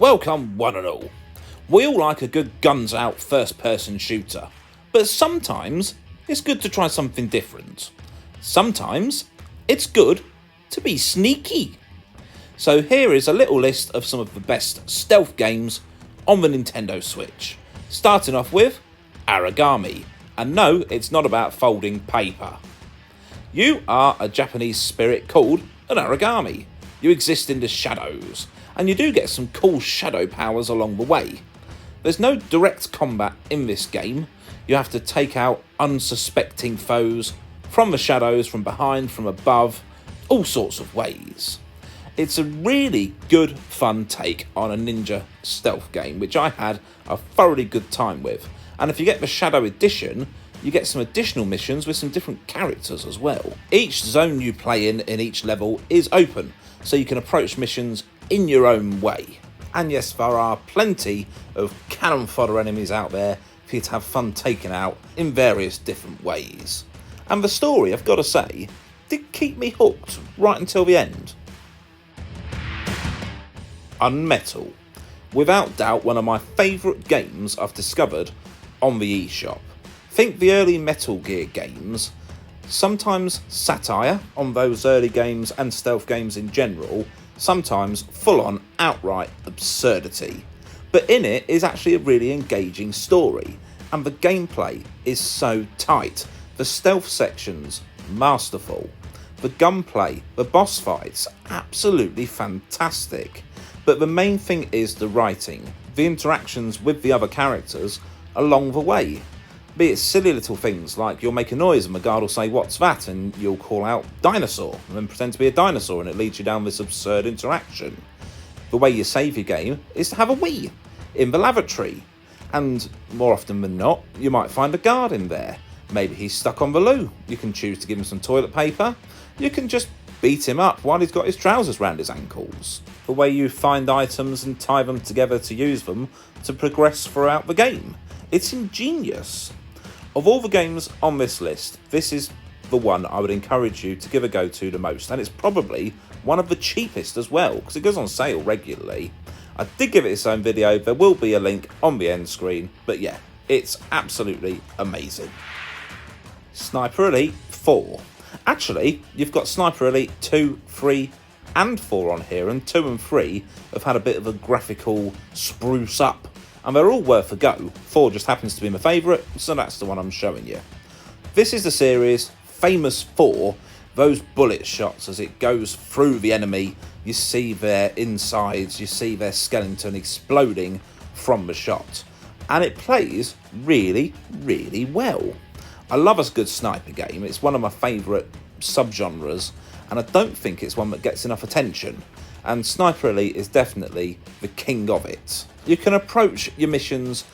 Welcome one and all. We all like a good guns out first person shooter, but sometimes it's good to try something different. Sometimes it's good to be sneaky. So here is a little list of some of the best stealth games on the Nintendo Switch. Starting off with Aragami. And no, it's not about folding paper. You are a Japanese spirit called an Aragami. You exist in the shadows, and you do get some cool shadow powers along the way. There's no direct combat in this game. You have to take out unsuspecting foes from the shadows, from behind, from above, all sorts of ways. It's a really good, fun take on a ninja stealth game, which I had a thoroughly good time with. And if you get the Shadow Edition, you get some additional missions with some different characters as well. Each zone you play in each level is open, so you can approach missions in your own way. And yes, there are plenty of cannon fodder enemies out there for you to have fun taking out in various different ways. And the story, I've got to say, did keep me hooked right until the end. Unmetal. Without doubt, one of my favourite games I've discovered on the eShop. Think the early Metal Gear games, sometimes satire on those early games and stealth games in general, sometimes full-on outright absurdity. But in it is actually a really engaging story, and the gameplay is so tight. The stealth sections, masterful. The gunplay, the boss fights, absolutely fantastic. But the main thing is the writing, the interactions with the other characters along the way. Be it silly little things like you'll make a noise and the guard will say, "What's that?" and you'll call out "dinosaur" and then pretend to be a dinosaur, and it leads you down this absurd interaction. The way you save your game is to have a wee in the lavatory, and more often than not you might find a guard in there. Maybe he's stuck on the loo. You can choose to give him some toilet paper. You can just beat him up while he's got his trousers round his ankles. The way you find items and tie them together to use them to progress throughout the game. It's ingenious. Of all the games on this list, this is the one I would encourage you to give a go to the most, and it's probably one of the cheapest as well, because it goes on sale regularly. I did give it its own video, there will be a link on the end screen, but yeah, it's absolutely amazing. Sniper Elite 4. Actually, you've got Sniper Elite 2, 3 and 4 on here, and 2 and 3 have had a bit of a graphical spruce up, and they're all worth a go. 4 just happens to be my favourite, so that's the one I'm showing you. This is the series famous for those bullet shots as it goes through the enemy. You see their insides, you see their skeleton exploding from the shot, and it plays really, really well. I love a good sniper game. It's one of my favourite subgenres, and I don't think it's one that gets enough attention, and Sniper Elite is definitely the king of it. You can approach your missions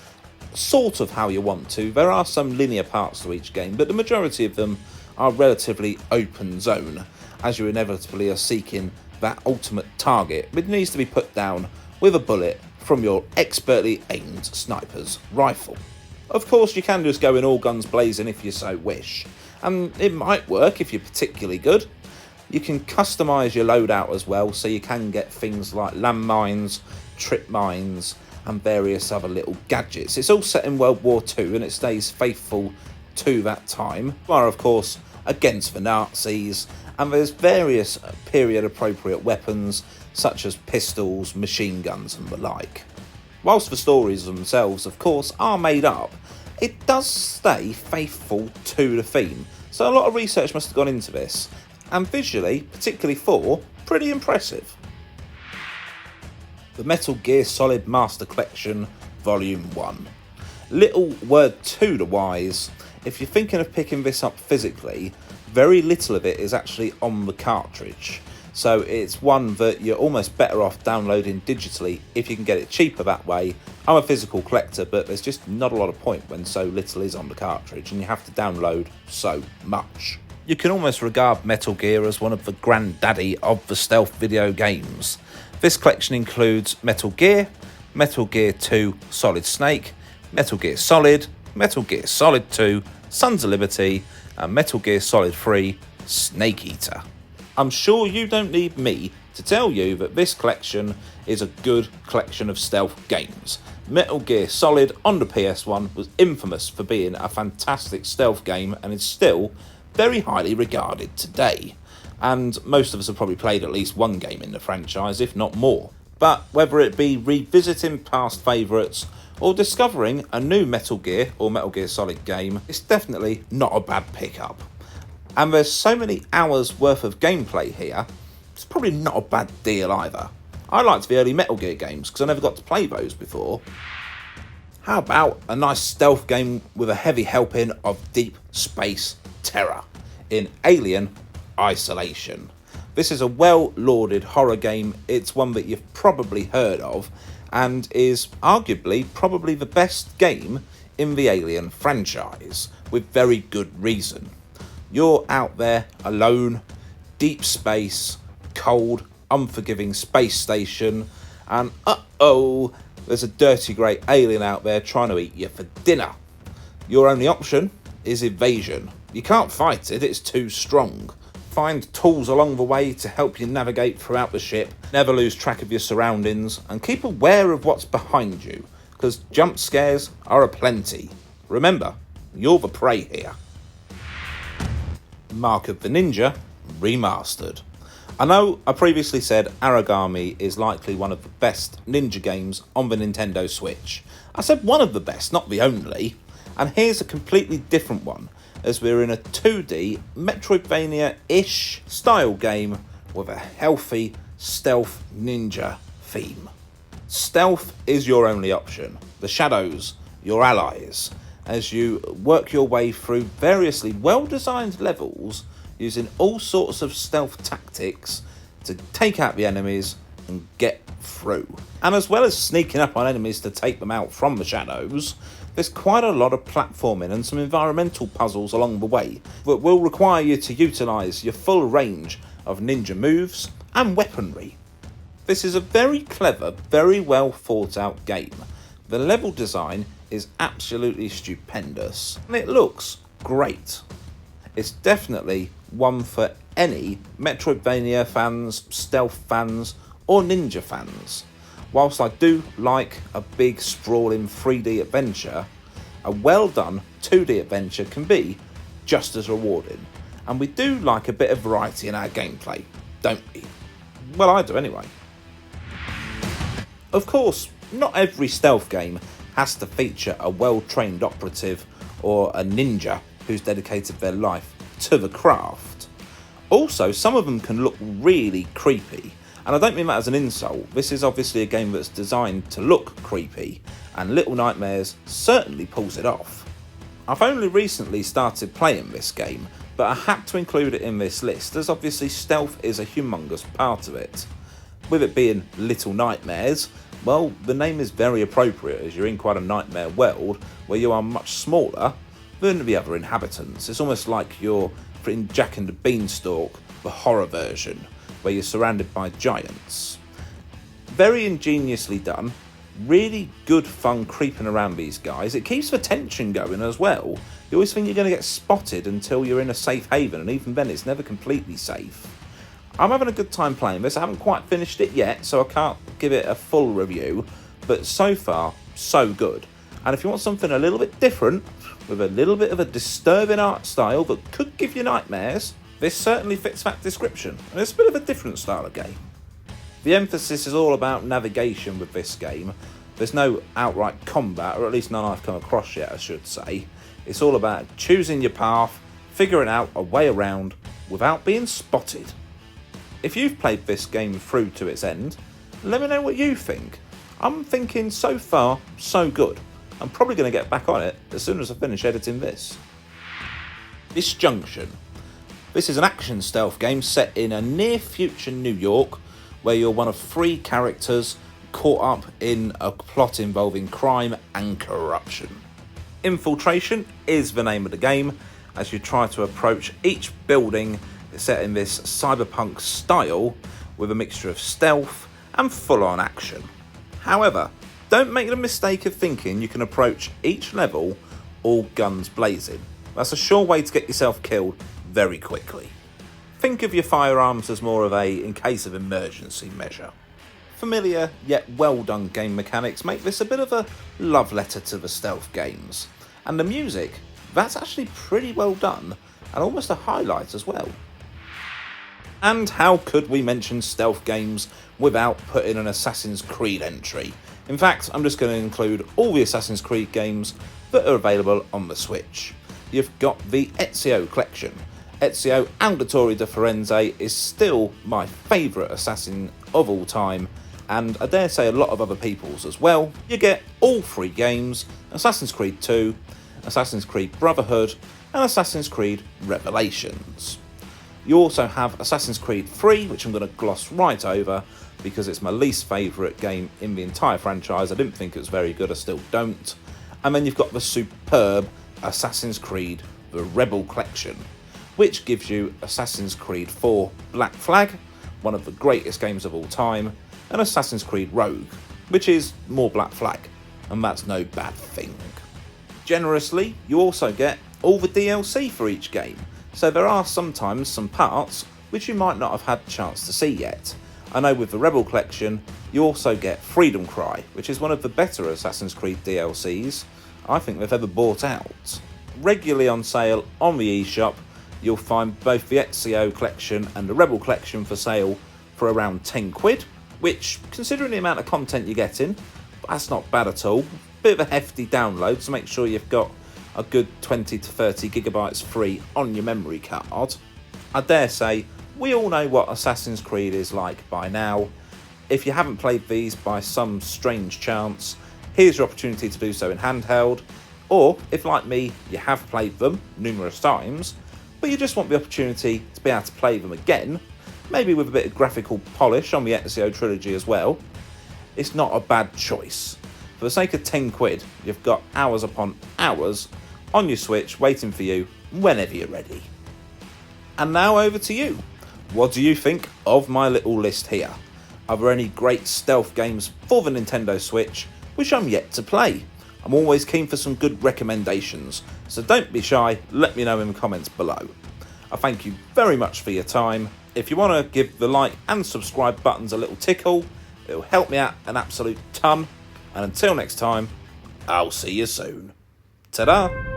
sort of how you want to. There are some linear parts to each game, but the majority of them are relatively open zone, as you inevitably are seeking that ultimate target, which needs to be put down with a bullet from your expertly aimed sniper's rifle. Of course, you can just go in all guns blazing if you so wish, and it might work if you're particularly good. You can customise your loadout as well, so you can get things like landmines, trip mines, and various other little gadgets. It's all set in World War II, and it stays faithful to that time. You are, of course, against the Nazis, and there's various period-appropriate weapons, such as pistols, machine guns, and the like. Whilst the stories themselves, of course, are made up, it does stay faithful to the theme, so a lot of research must have gone into this, and visually, particularly 4, pretty impressive. The Metal Gear Solid Master Collection Volume 1. Little word to the wise, if you're thinking of picking this up physically, very little of it is actually on the cartridge. So it's one that you're almost better off downloading digitally if you can get it cheaper that way. I'm a physical collector, but there's just not a lot of point when so little is on the cartridge and you have to download so much. You can almost regard Metal Gear as one of the granddaddy of the stealth video games. This collection includes Metal Gear, Metal Gear 2 Solid Snake, Metal Gear Solid, Metal Gear Solid 2 Sons of Liberty, and Metal Gear Solid 3 Snake Eater. I'm sure you don't need me to tell you that this collection is a good collection of stealth games. Metal Gear Solid on the PS1 was infamous for being a fantastic stealth game and is still very highly regarded today. And most of us have probably played at least one game in the franchise, if not more. But whether it be revisiting past favourites or discovering a new Metal Gear or Metal Gear Solid game, it's definitely not a bad pickup. And there's so many hours worth of gameplay here, it's probably not a bad deal either. I liked the early Metal Gear games because I never got to play those before. How about a nice stealth game with a heavy helping of deep space terror in Alien Isolation? This is a well-lauded horror game. It's one that you've probably heard of and is arguably probably the best game in the Alien franchise, with very good reason. You're out there alone, deep space, cold, unforgiving space station, and there's a dirty grey alien out there trying to eat you for dinner. Your only option is evasion. You can't fight it, it's too strong. Find tools along the way to help you navigate throughout the ship, never lose track of your surroundings, and keep aware of what's behind you, because jump scares are aplenty. Remember, you're the prey here. Mark of the Ninja Remastered. I know I previously said Aragami is likely one of the best ninja games on the Nintendo Switch. I said one of the best, not the only, and here's a completely different one, as we're in a 2D Metroidvania-ish style game with a healthy stealth ninja theme. Stealth is your only option, the shadows your allies, as you work your way through variously well-designed levels using all sorts of stealth tactics to take out the enemies and get through. And as well as sneaking up on enemies to take them out from the shadows, there's quite a lot of platforming and some environmental puzzles along the way that will require you to utilise your full range of ninja moves and weaponry. This is a very clever, very well thought out game. The level design is absolutely stupendous and it looks great. It's definitely one for any Metroidvania fans, stealth fans or ninja fans. Whilst I do like a big sprawling 3D adventure, a well done 2D adventure can be just as rewarding. And we do like a bit of variety in our gameplay, don't we? Well, I do anyway. Of course, not every stealth game has to feature a well-trained operative or a ninja who's dedicated their life to the craft. Also, some of them can look really creepy, and I don't mean that as an insult. This is obviously a game that's designed to look creepy, and Little Nightmares certainly pulls it off. I've only recently started playing this game, but I had to include it in this list as obviously stealth is a humongous part of it. With it being Little Nightmares, well, the name is very appropriate as you're in quite a nightmare world where you are much smaller than the other inhabitants. It's almost like you're in Jack and the Beanstalk, the horror version, where you're surrounded by giants. Very ingeniously done, really good fun creeping around these guys. It keeps the tension going as well. You always think you're going to get spotted until you're in a safe haven, and even then it's never completely safe. I'm having a good time playing this. I haven't quite finished it yet, so I can't give it a full review, but so far, so good. And if you want something a little bit different, with a little bit of a disturbing art style that could give you nightmares, this certainly fits that description, and it's a bit of a different style of game. The emphasis is all about navigation with this game. There's no outright combat, or at least none I've come across yet, I should say. It's all about choosing your path, figuring out a way around without being spotted. If you've played this game through to its end, let me know what you think. I'm thinking so far, so good. I'm probably going to get back on it as soon as I finish editing this. Disjunction. This is an action stealth game set in a near future New York where you're one of 3 characters caught up in a plot involving crime and corruption. Infiltration is the name of the game as you try to approach each building set in this cyberpunk style with a mixture of stealth and full-on action. However, don't make the mistake of thinking you can approach each level all guns blazing. That's a sure way to get yourself killed very quickly. Think of your firearms as more of a in case of emergency measure. Familiar yet well done game mechanics make this a bit of a love letter to the stealth games. And the music, that's actually pretty well done and almost a highlight as well. And how could we mention stealth games without putting an Assassin's Creed entry? In fact, I'm just going to include all the Assassin's Creed games that are available on the Switch. You've got the Ezio collection. Ezio Auditore da Firenze is still my favourite assassin of all time, and I dare say a lot of other people's as well. You get all 3 games, Assassin's Creed 2, Assassin's Creed Brotherhood, and Assassin's Creed Revelations. You also have Assassin's Creed 3, which I'm going to gloss right over because it's my least favourite game in the entire franchise. I didn't think it was very good, I still don't. And then you've got the superb Assassin's Creed The Rebel Collection, which gives you Assassin's Creed 4 Black Flag, one of the greatest games of all time, and Assassin's Creed Rogue, which is more Black Flag, and that's no bad thing. Generously, you also get all the DLC for each game, so there are sometimes some parts which you might not have had the chance to see yet. I know with the Rebel Collection, you also get Freedom Cry, which is one of the better Assassin's Creed DLCs I think they've ever bought out. Regularly on sale on the eShop, you'll find both the Ezio Collection and the Rebel Collection for sale for around 10 quid, which, considering the amount of content you're getting, that's not bad at all. Bit of a hefty download, so make sure you've got a good 20 to 30 gigabytes free on your memory card. I dare say, we all know what Assassin's Creed is like by now. If you haven't played these by some strange chance, here's your opportunity to do so in handheld, or if like me, you have played them numerous times, but you just want the opportunity to be able to play them again, maybe with a bit of graphical polish on the Ezio trilogy as well, it's not a bad choice. For the sake of 10 quid, you've got hours upon hours on your Switch waiting for you whenever you're ready. And now over to you. What do you think of my little list here? Are there any great stealth games for the Nintendo Switch which I'm yet to play? I'm always keen for some good recommendations, so don't be shy, let me know in the comments below. I thank you very much for your time. If you want to give the like and subscribe buttons a little tickle, it'll help me out an absolute ton. And until next time, I'll see you soon. Ta-da!